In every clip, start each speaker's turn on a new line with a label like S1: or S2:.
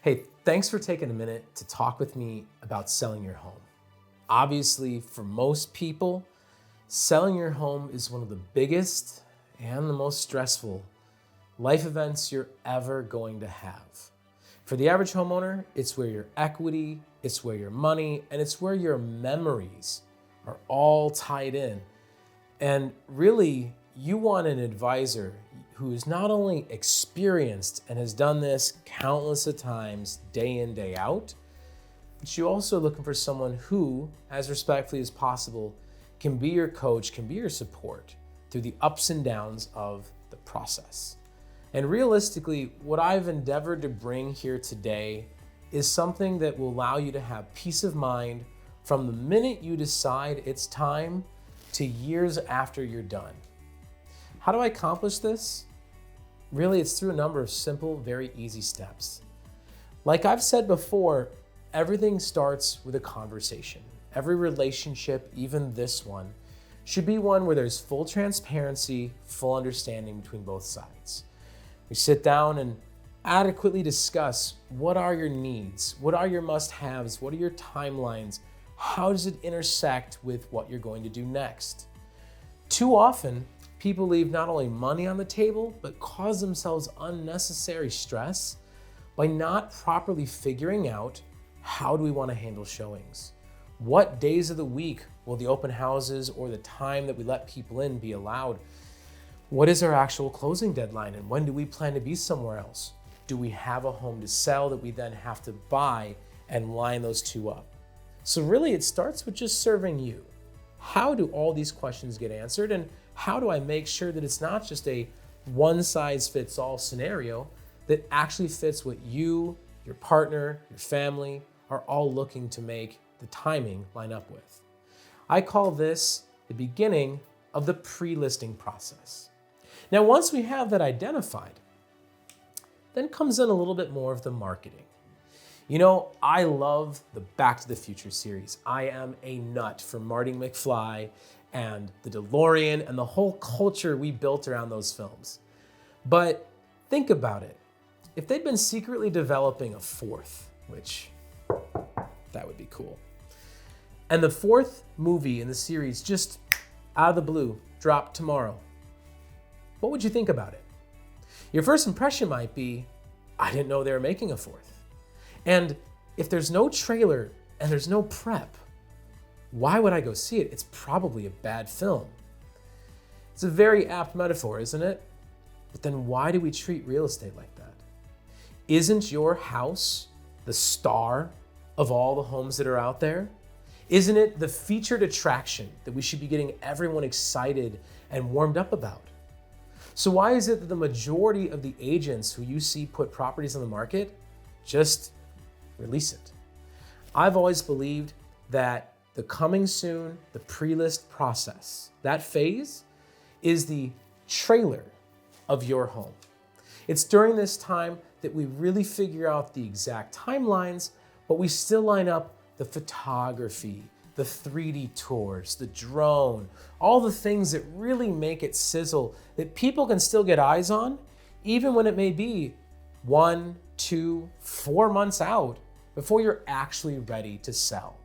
S1: Hey, thanks for taking a minute to talk with me about selling your home. Obviously, for most people, selling your home is one of the biggest and the most stressful life events you're ever going to have. For the average homeowner, it's where your equity, it's where your money, and it's where your memories are all tied in. And really, you want an advisor who is not only experienced and has done this countless of times, day in, day out, but you're also looking for someone who, as respectfully as possible, can be your coach, can be your support through the ups and downs of the process. And realistically, what I've endeavored to bring here today is something that will allow you to have peace of mind from the minute you decide it's time to years after you're done. How do I accomplish this? Really, it's through a number of simple, very easy steps. Like I've said before, everything starts with a conversation. Every relationship, even this one, should be one where there's full transparency, full understanding between both sides. We sit down and adequately discuss what are your needs, what are your must-haves, what are your timelines, how does it intersect with what you're going to do next. Too often, people leave not only money on the table, but cause themselves unnecessary stress by not properly figuring out how do we want to handle showings. What days of the week will the open houses or the time that we let people in be allowed? What is our actual closing deadline and when do we plan to be somewhere else? Do we have a home to sell that we then have to buy and line those two up? So really it starts with just serving you. How do all these questions get answered, and how do I make sure that it's not just a one-size-fits-all scenario that actually fits what you, your partner, your family are all looking to make the timing line up with? I call this the beginning of the pre-listing process. Now, once we have that identified, then comes in a little bit more of the marketing. You know, I love the Back to the Future series. I am a nut for Marty McFly and the DeLorean and the whole culture we built around those films. But think about it. If they'd been secretly developing a fourth, which that would be cool, and the fourth movie in the series just out of the blue dropped tomorrow, what would you think about it? Your first impression might be, I didn't know they were making a fourth. And if there's no trailer and there's no prep, why would I go see it? It's probably a bad film. It's a very apt metaphor, isn't it? But then why do we treat real estate like that? Isn't your house the star of all the homes that are out there? Isn't it the featured attraction that we should be getting everyone excited and warmed up about? So why is it that the majority of the agents who you see put properties on the market just release it? I've always believed that the coming soon, the pre-list process, that phase is the trailer of your home. It's during this time that we really figure out the exact timelines, but we still line up the photography, the 3D tours, the drone, all the things that really make it sizzle, that people can still get eyes on, even when it may be 1, 2, 4 months out before you're actually ready to sell.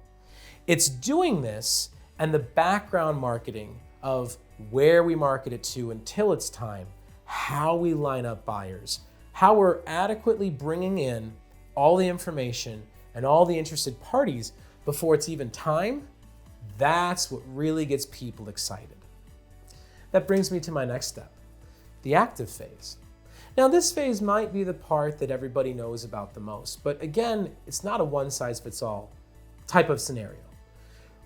S1: It's doing this and the background marketing of where we market it to until it's time, how we line up buyers, how we're adequately bringing in all the information and all the interested parties before it's even time. That's what really gets people excited. That brings me to my next step, the active phase. Now, this phase might be the part that everybody knows about the most, but again, it's not a one-size-fits-all type of scenario.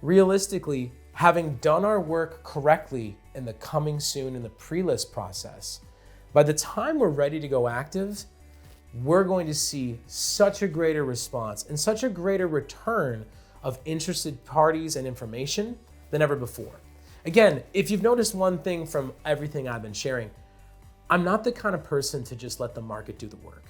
S1: Realistically, having done our work correctly in the coming soon in the pre-list process, by the time we're ready to go active, we're going to see such a greater response and such a greater return of interested parties and information than ever before. Again, if you've noticed one thing from everything I've been sharing, I'm not the kind of person to just let the market do the work.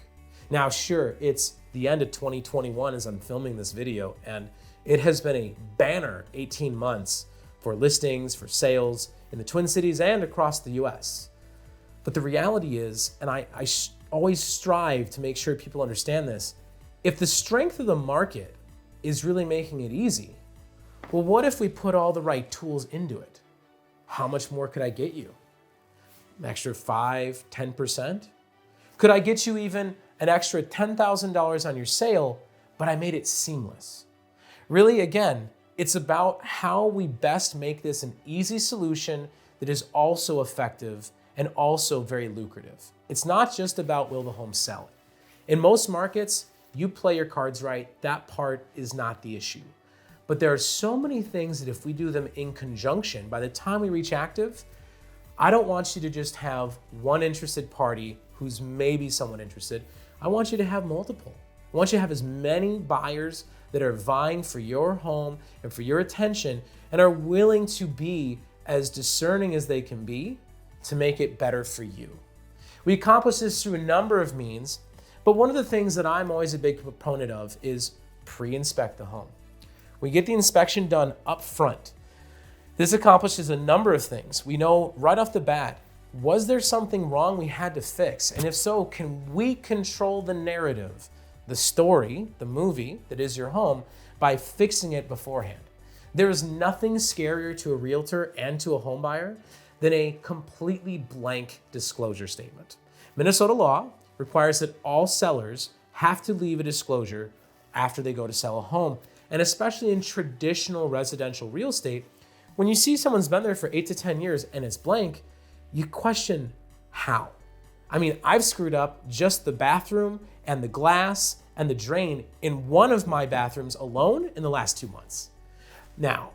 S1: Now, sure, it's the end of 2021 as I'm filming this video, and it has been a banner 18 months for listings, for sales in the Twin Cities and across the US. But the reality is, and I always strive to make sure people understand this, If the strength of the market is really making it easy, well, what if we put all the right tools into it? How much more could I get you? An extra 5, 10%? Could I get you even an extra $10,000 on your sale, but I made it seamless? Really, again, it's about how we best make this an easy solution that is also effective and also very lucrative. It's not just about will the home sell. In most markets, you play your cards right, that part is not the issue. But there are so many things that if we do them in conjunction, by the time we reach active, I don't want you to just have one interested party who's maybe somewhat interested. I want you to have multiple. I want you to have as many buyers that are vying for your home and for your attention and are willing to be as discerning as they can be to make it better for you. We accomplish this through a number of means, but one of the things that I'm always a big proponent of is pre-inspect the home. We get the inspection done up front. This accomplishes a number of things. We know right off the bat, was there something wrong we had to fix? And if so, can we control the narrative, the story, the movie that is your home by fixing it beforehand? There is nothing scarier to a realtor and to a home buyer than a completely blank disclosure statement. Minnesota law requires that all sellers have to leave a disclosure after they go to sell a home. And especially in traditional residential real estate, when you see someone's been there for 8 to 10 years and it's blank, you question how. I mean, I've screwed up just the bathroom and the glass and the drain in one of my bathrooms alone in the last 2 months. Now,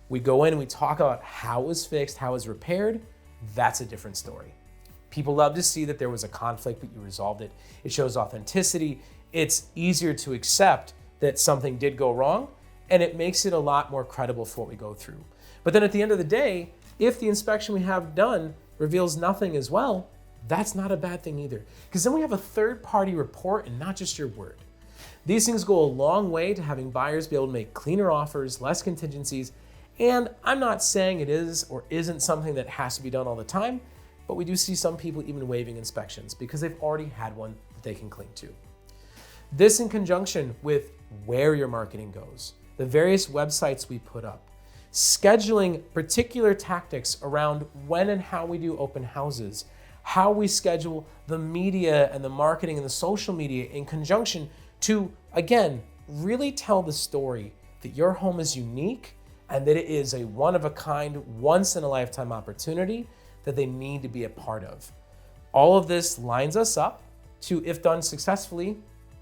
S1: we go in and we talk about how it was fixed, how it was repaired. That's a different story. People love to see that there was a conflict, but you resolved it. It shows authenticity. It's easier to accept that something did go wrong, and it makes it a lot more credible for what we go through. But then at the end of the day, if the inspection we have done reveals nothing as well, that's not a bad thing either, because then we have a third-party report and not just your word. These things go a long way to having buyers be able to make cleaner offers, less contingencies, and I'm not saying it is or isn't something that has to be done all the time, but we do see some people even waiving inspections because they've already had one that they can cling to. This in conjunction with where your marketing goes, the various websites we put up, scheduling particular tactics around when and how we do open houses, how we schedule the media and the marketing and the social media in conjunction to, again, really tell the story that your home is unique and that it is a one-of-a-kind, once-in-a-lifetime opportunity that they need to be a part of. All of this lines us up to, if done successfully,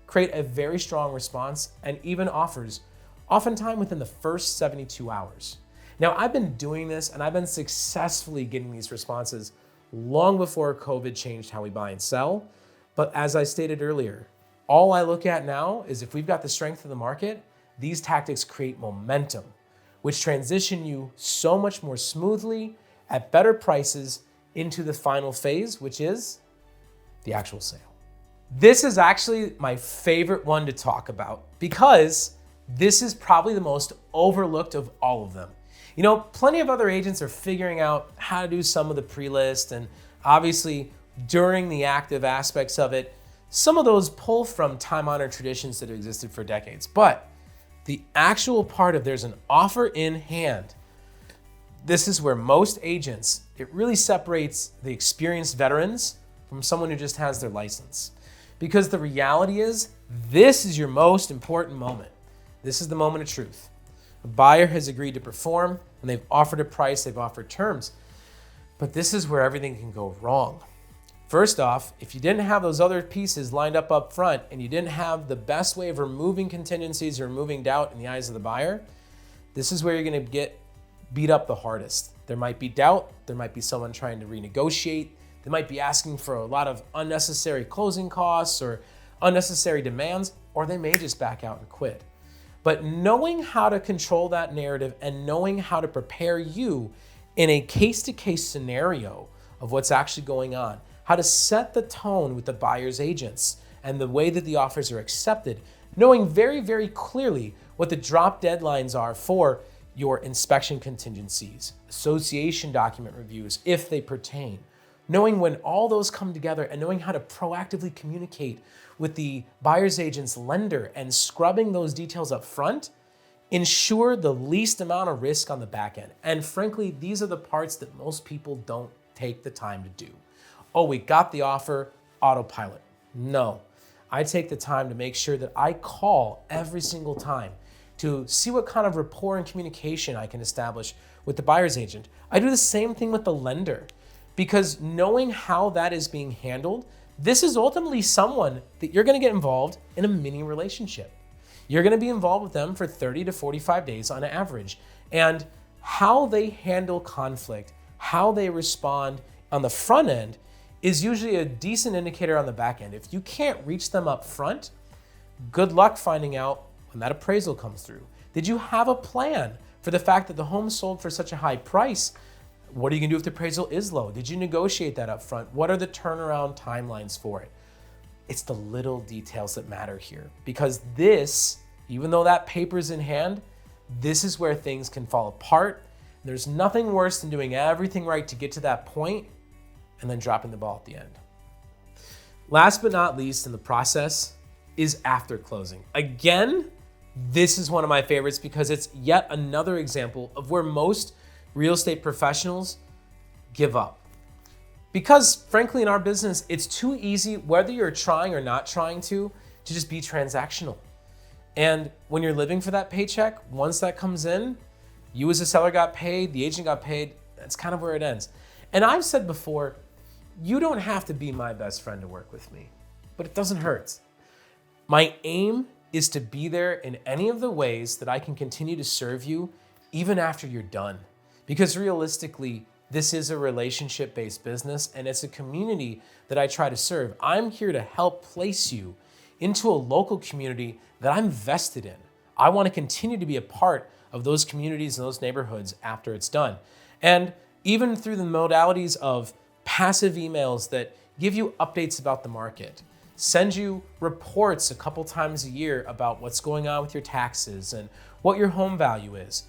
S1: create a very strong response and even offers, oftentimes within the first 72 hours. Now, I've been doing this and I've been successfully getting these responses long before COVID changed how we buy and sell. But as I stated earlier, all I look at now is if we've got the strength of the market, these tactics create momentum, which transition you so much more smoothly at better prices into the final phase, which is the actual sale. This is actually my favorite one to talk about because this is probably the most overlooked of all of them. You know, plenty of other agents are figuring out how to do some of the pre-list, and obviously during the active aspects of it, some of those pull from time-honored traditions that have existed for decades. But the actual part of there's an offer in hand, this is where most agents, it really separates the experienced veterans from someone who just has their license. Because the reality is, this is your most important moment. This is the moment of truth. A buyer has agreed to perform, and they've offered a price, they've offered terms. But this is where everything can go wrong. First off, if you didn't have those other pieces lined up front, and you didn't have the best way of removing contingencies or removing doubt in the eyes of the buyer, this is where you're gonna get beat up the hardest. There might be doubt, there might be someone trying to renegotiate, they might be asking for a lot of unnecessary closing costs or unnecessary demands, or they may just back out and quit. But knowing how to control that narrative and knowing how to prepare you in a case-to-case scenario of what's actually going on, how to set the tone with the buyer's agents and the way that the offers are accepted, knowing very, very clearly what the drop deadlines are for your inspection contingencies, association document reviews, if they pertain, Knowing when all those come together and knowing how to proactively communicate with the buyer's agent's lender and scrubbing those details up front ensure the least amount of risk on the back end. And frankly, these are the parts that most people don't take the time to do. Oh, we got the offer, autopilot. No, I take the time to make sure that I call every single time to see what kind of rapport and communication I can establish with the buyer's agent. I do the same thing with the lender, because knowing how that is being handled, this is ultimately someone that you're gonna get involved in a mini relationship. You're gonna be involved with them for 30 to 45 days on average. And how they handle conflict, how they respond on the front end is usually a decent indicator on the back end. If you can't reach them up front, good luck finding out when that appraisal comes through. Did you have a plan for the fact that the home sold for such a high price? What are you gonna do if the appraisal is low? Did you negotiate that up front? What are the turnaround timelines for it? It's the little details that matter here, because this, even though that paper's in hand, this is where things can fall apart. There's nothing worse than doing everything right to get to that point and then dropping the ball at the end. Last but not least in the process is after closing. Again, this is one of my favorites because it's yet another example of where most real estate professionals give up. Because frankly, in our business, it's too easy, whether you're trying or not trying to just be transactional. And when you're living for that paycheck, once that comes in, you as a seller got paid, the agent got paid, that's kind of where it ends. And I've said before, you don't have to be my best friend to work with me, but it doesn't hurt. My aim is to be there in any of the ways that I can continue to serve you even after you're done. Because realistically, this is a relationship-based business and it's a community that I try to serve. I'm here to help place you into a local community that I'm vested in. I want to continue to be a part of those communities and those neighborhoods after it's done. And even through the modalities of passive emails that give you updates about the market, send you reports a couple times a year about what's going on with your taxes and what your home value is.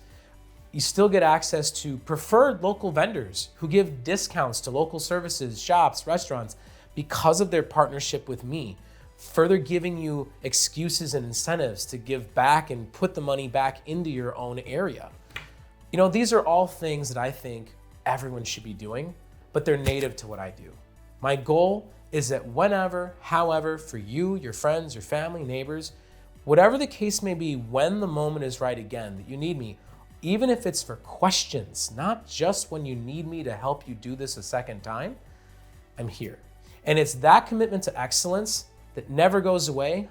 S1: You still get access to preferred local vendors who give discounts to local services, shops, restaurants because of their partnership with me, further giving you excuses and incentives to give back and put the money back into your own area. You know, these are all things that I think everyone should be doing, but they're native to what I do. My goal is that whenever, however, for you, your friends, your family, neighbors, whatever the case may be, when the moment is right again, that you need me, even if it's for questions, not just when you need me to help you do this a second time, I'm here. And it's that commitment to excellence that never goes away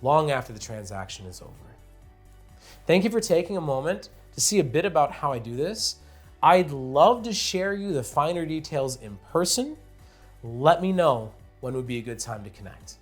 S1: long after the transaction is over. Thank you for taking a moment to see a bit about how I do this. I'd love to share you the finer details in person. Let me know when would be a good time to connect.